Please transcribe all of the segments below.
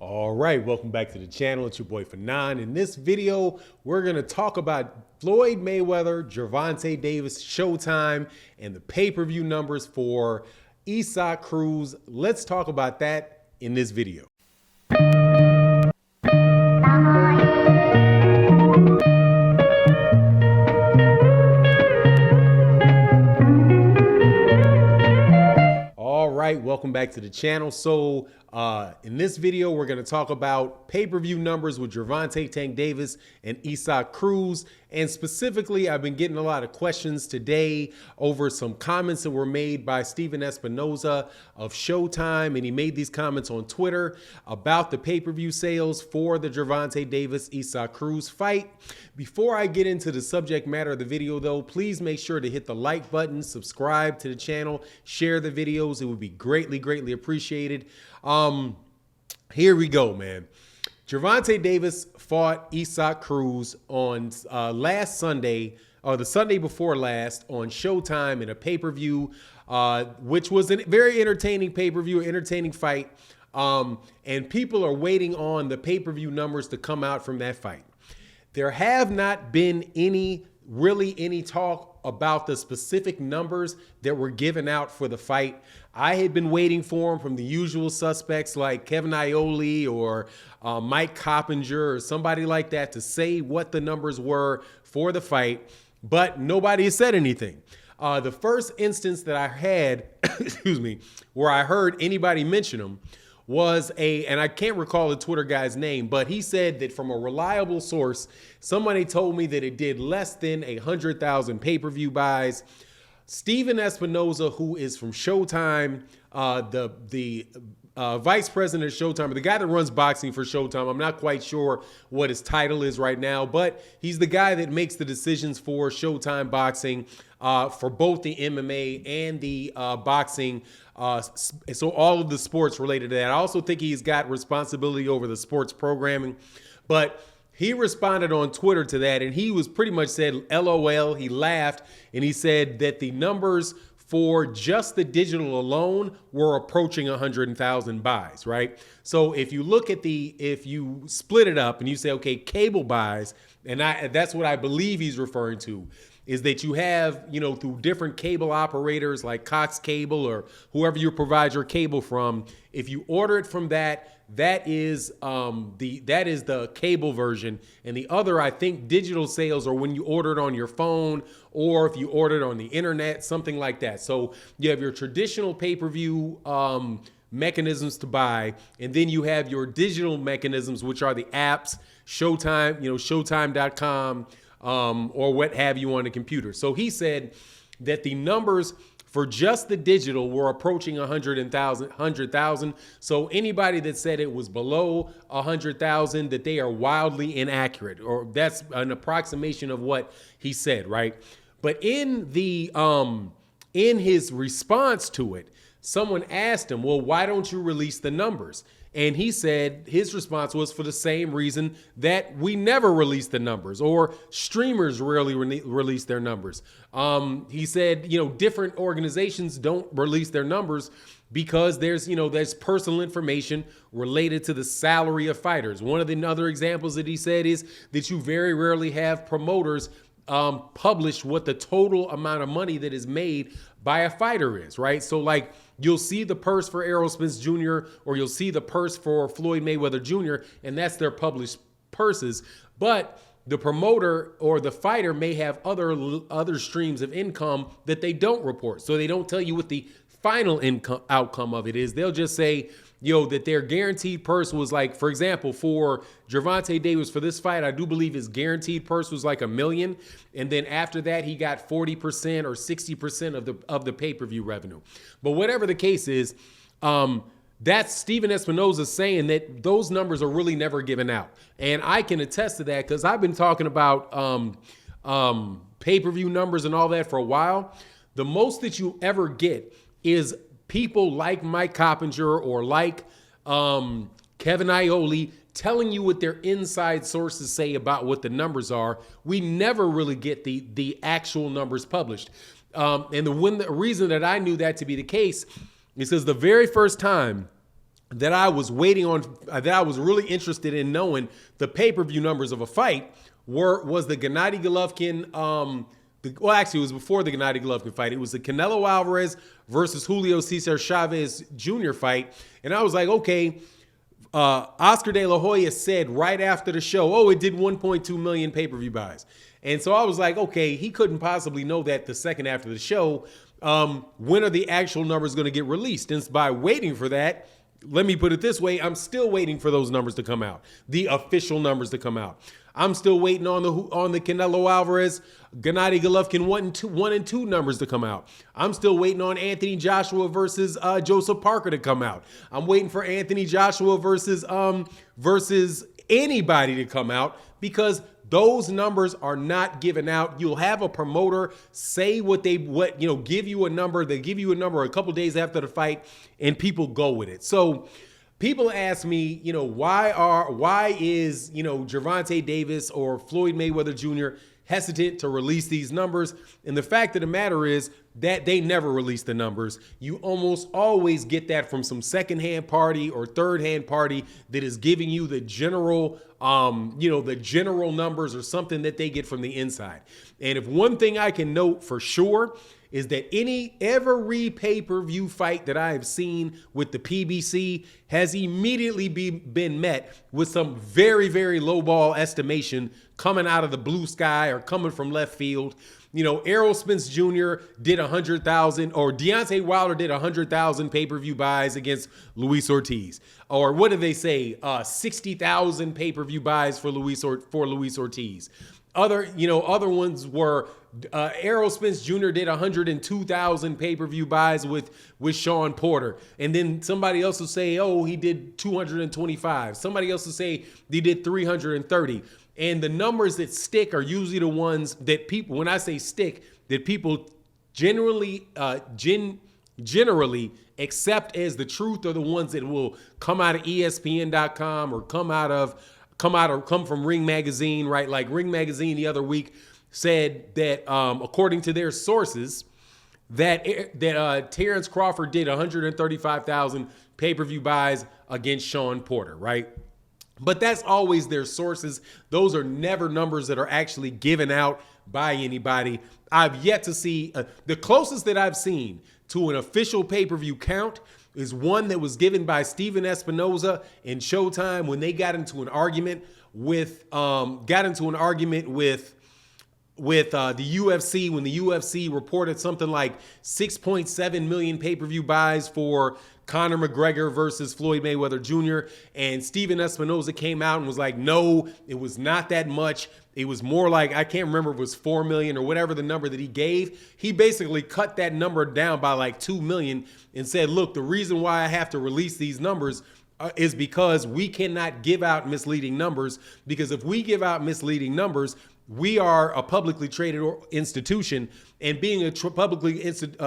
All right, welcome back to the channel. It's your boy Fanon. In this video, we're going to talk about Floyd Mayweather, Gervonta Davis, Showtime, and the pay-per-view numbers for Isaac Cruz. Let's talk about that in this video. All right, welcome back to the channel. So in this video, we're going to talk about pay-per-view numbers with Gervonta Tank Davis and Isaac Cruz. And specifically, I've been getting a lot of questions today over some comments that were made by Espinoza of Showtime. And he made these comments on Twitter about the pay-per-view sales for the Gervonta Davis-Isaac Cruz fight. Before I get into the subject matter of the video, though, please make sure to hit the like button, subscribe to the channel, share the videos. It would be greatly appreciated. Here we go, man. Gervonta Davis fought Isaac Cruz on last Sunday, or the Sunday before last, on Showtime in a pay-per-view, which was a very entertaining pay-per-view, entertaining fight. And people are waiting on the pay-per-view numbers to come out from that fight. There have not been any talk about the specific numbers that were given out for the fight. I had been waiting for them from the usual suspects like Kevin Iole or Mike Coppinger or somebody like that to say what the numbers were for the fight, but nobody has said anything. The first instance that I had, excuse me, where I heard anybody mention them was and I can't recall the Twitter guy's name, but he said that from a reliable source, somebody told me that it did less than 100,000 pay-per-view buys. Steven Espinoza, who is from Showtime, the vice president of Showtime, the guy that runs boxing for Showtime. I'm not quite sure what his title is right now, but he's the guy that makes the decisions for Showtime boxing, for both the MMA and the boxing. So all of the sports related to that. I also think he's got responsibility over the sports programming, but he responded on Twitter to that, and he was pretty much said, LOL, he laughed, and he said that the numbers for just the digital alone were approaching 100,000 buys, right? So if you look at if you split it up and you say, okay, cable buys, and that's what I believe he's referring to, is that you have, through different cable operators like Cox Cable or whoever you provide your cable from, if you order it from that is the cable version, and the other, I think, digital sales are when you order it on your phone or if you order it on the internet, something like that. So you have your traditional pay-per-view mechanisms to buy, and then you have your digital mechanisms, which are the apps, Showtime, Showtime.com, or what have you on the computer. So he said that the numbers for just the digital were approaching 100,000. So anybody that said it was below 100,000, that they are wildly inaccurate, or that's an approximation of what he said, right? But in his response to it, someone asked him, well, why don't you release the numbers? And he said his response was for the same reason that we never release the numbers, or streamers rarely release their numbers. He said, different organizations don't release their numbers because there's personal information related to the salary of fighters. One of the other examples that he said is that you very rarely have promoters publish what the total amount of money that is made by a fighter is, right? So like you'll see the purse for Errol Spence Jr. or you'll see the purse for Floyd Mayweather Jr., and that's their published purses. But the promoter or the fighter may have other streams of income that they don't report. So they don't tell you what the final outcome of it is. They'll just say, that their guaranteed purse was like, for example, for Gervonta Davis for this fight, I do believe his guaranteed purse was like $1 million. And then after that, he got 40% or 60% of the pay-per-view revenue. But whatever the case is, that's Steven Espinoza saying that those numbers are really never given out. And I can attest to that because I've been talking about pay-per-view numbers and all that for a while. The most that you ever get is people like Mike Coppinger or like Kevin Iole telling you what their inside sources say about what the numbers are. We never really get the actual numbers published. And the reason that I knew that to be the case is because the very first time that I was waiting on, that I was really interested in knowing the pay-per-view numbers of a fight was the Gennady Golovkin, well, actually, it was before the Gennady Golovkin fight. It was the Canelo Alvarez versus Julio Cesar Chavez Jr. fight. And I was like, okay, Oscar De La Hoya said right after the show, oh, it did 1.2 million pay-per-view buys. And so I was like, okay, he couldn't possibly know that the second after the show. When are the actual numbers going to get released? And by waiting for that, let me put it this way, I'm still waiting for those numbers to come out, the official numbers to come out. I'm still waiting on the Canelo Alvarez, Gennady Golovkin 1 and 2 numbers to come out. I'm still waiting on Anthony Joshua versus Joseph Parker to come out. I'm waiting for Anthony Joshua versus anybody to come out, because those numbers are not given out. You'll have a promoter say give you a number. They give you a number a couple days after the fight, and people go with it. So people ask me, why is Gervonta Davis or Floyd Mayweather Jr. hesitant to release these numbers? And the fact of the matter is that they never release the numbers. You almost always get that from some secondhand party or third-hand party that is giving you the general the general numbers or something that they get from the inside. And if one thing I can note for sure is that every pay-per-view fight that I have seen with the PBC has immediately been met with some very, very low ball estimation coming out of the blue sky or coming from left field. Errol Spence Jr. did 100,000, or Deontay Wilder did 100,000 pay-per-view buys against Luis Ortiz. Or what do they say? 60,000 pay-per-view buys for Luis Ortiz. Other ones were Errol Spence Jr. did 102,000 pay-per-view buys with Sean Porter. And then somebody else will say, oh, he did 225. Somebody else will say he did 330. And the numbers that stick are usually the ones that people, when I say stick, that people generally accept as the truth, are the ones that will come out of ESPN.com or come from Ring Magazine, right? Like Ring Magazine the other week said that according to their sources, that Terrence Crawford did 135,000 pay-per-view buys against Sean Porter, right? But that's always their sources. Those are never numbers that are actually given out by anybody. I've yet to see the closest that I've seen to an official pay-per-view count is one that was given by Steven Espinoza in Showtime when they got into an argument with the UFC, when the UFC reported something like 6.7 million pay-per-view buys for Conor McGregor versus Floyd Mayweather Jr. And Steven Espinoza came out and was like, no, it was not that much. It was more like, I can't remember if it was 4 million or whatever the number that he gave. He basically cut that number down by like 2 million and said, look, the reason why I have to release these numbers is because we cannot give out misleading numbers, because if we give out misleading numbers, we are a publicly traded institution, and being a publicly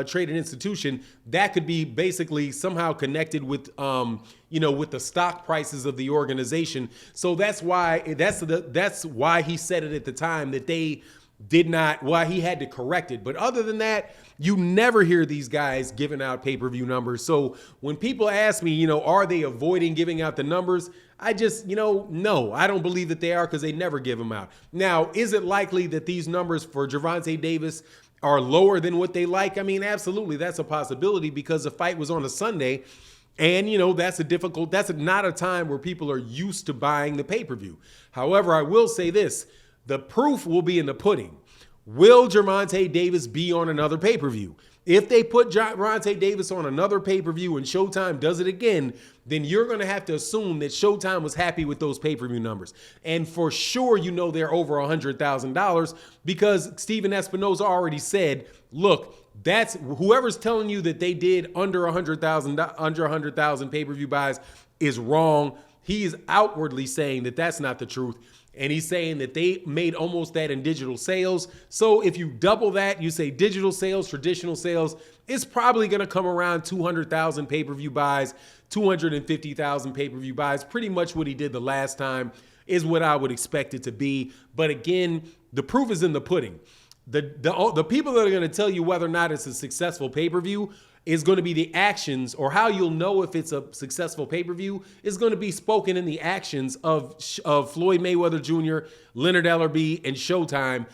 traded institution, that could be basically somehow connected with, with the stock prices of the organization. So that's why he said it at the time that they did not, why he had to correct it. But other than that, you never hear these guys giving out pay-per-view numbers. So when people ask me, are they avoiding giving out the numbers? I just, no, I don't believe that they are, because they never give them out. Now, is it likely that these numbers for Gervonta Davis are lower than what they like? I mean, absolutely, that's a possibility, because the fight was on a Sunday, and that's not a time where people are used to buying the pay-per-view. However, I will say this, the proof will be in the pudding. Will Gervonta Davis be on another pay-per-view? If they put Gervonta Davis on another pay-per-view and Showtime does it again, then you're going to have to assume that Showtime was happy with those pay-per-view numbers. And for sure, they're over $100,000, because Steven Espinoza already said, look, that's whoever's telling you that they did under 100,000 pay-per-view buys is wrong. He is outwardly saying that that's not the truth. And he's saying that they made almost that in digital sales. So if you double that, you say digital sales, traditional sales, it's probably going to come around 200,000 pay-per-view buys, 250,000 pay-per-view buys. Pretty much what he did the last time is what I would expect it to be. But again, the proof is in the pudding. The people that are going to tell you whether or not it's a successful pay-per-view is going to be the actions, or how you'll know if it's a successful pay-per-view is going to be spoken in the actions of Floyd Mayweather Jr., Leonard Ellerbe, and Showtime.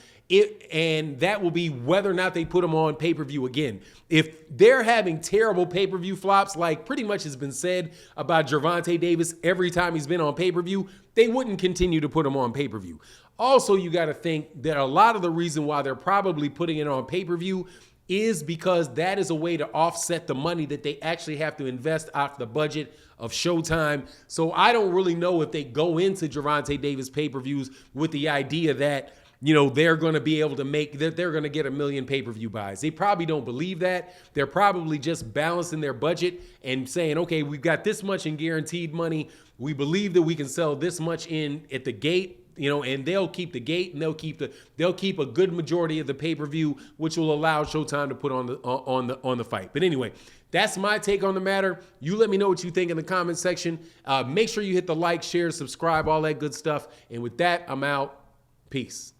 And that will be whether or not they put them on pay-per-view again. If they're having terrible pay-per-view flops, like pretty much has been said about Gervonta Davis every time he's been on pay-per-view, they wouldn't continue to put him on pay-per-view. Also, you got to think that a lot of the reason why they're probably putting it on pay-per-view is because that is a way to offset the money that they actually have to invest off the budget of Showtime. So I don't really know if they go into Gervonta Davis pay-per-views with the idea that, you know, they're going to be able to make, that they're going to get 1 million pay-per-view buys. They probably don't believe that. They're probably just balancing their budget and saying, okay, we've got this much in guaranteed money. We believe that we can sell this much in at the gate, you know, and they'll keep the gate, and they'll keep a good majority of the pay-per-view, which will allow Showtime to put on the fight. But anyway, that's my take on the matter. You let me know what you think in the comment section. Make sure you hit the like, share, subscribe, all that good stuff. And with that, I'm out. Peace.